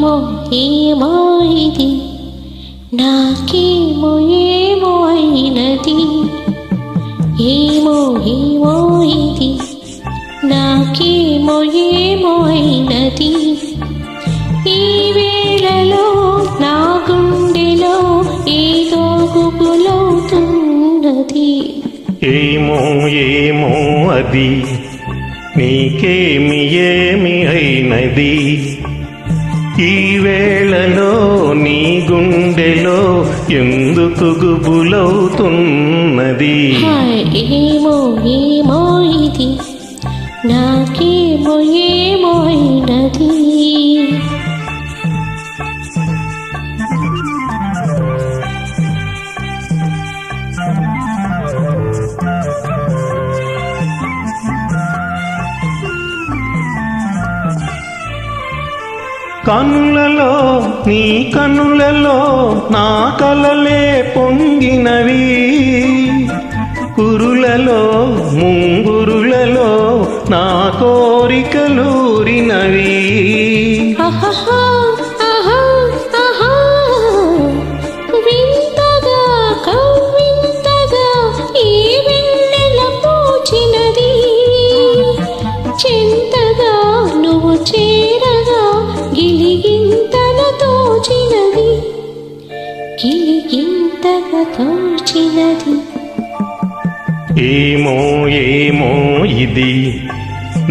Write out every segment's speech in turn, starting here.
ఏమో ఏమో ఇది నాకేమో ఏమో అయినది ఏమో ఏమో ఇది నాకేమో ఏమో అయినది ఈ వేళలో నా గుండెలో ఏదో గుబులవుతున్నది ఏమో ఏమో అది నీకేమి ఏమి అయినది ఈ వేళలో నీ గుండెలో ఎందుకు గుబులవుతున్నది ఏమో ఏమో ఇది నాకేమో ఏమో అయినది కనులలో నీ కనులలో నా కలలే పొంగినవి కురులలో ముంగురులలో నా కోరికలూరినవి వింతగా కవ్వింతగా ఈ వెన్నెల పూచినది చింతగా నువ్వు చేరగా గిలిగింతల తోచినది గిలిగింతగా తోచినది ఏమో ఏమో ఇది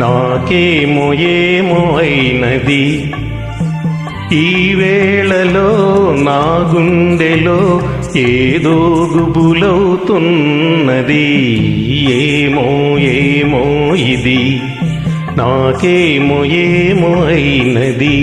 నాకేమో ఏమో అయినది ఈ వేళలో నా గుండెలో ఏదో గుబులవుతున్నది ఏమో ఏమో ఇది నాకేమో ఏమో అయినది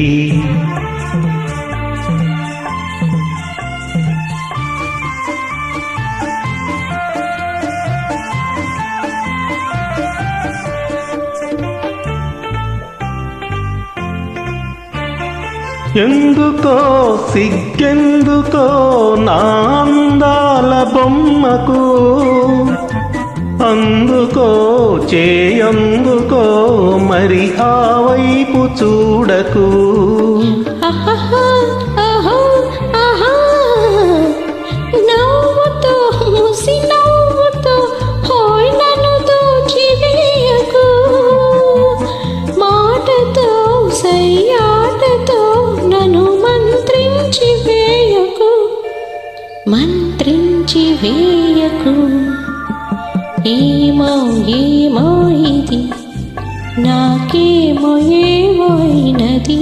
ఎందుకో సిగ్గెందుకో నా అందాల బొమ్మకు అందుకో చేయందుకో మరి ఆ వైపు చూడకు నవ్వుతో ముసి నవ్వుతో హోయ్ నన్ను దోచివేయకు మాటతో సయ్యాటతో నన్ను మంత్రించి వేయకు ఏమో ఏమో ఇది నాకేమో ఏమో అయినది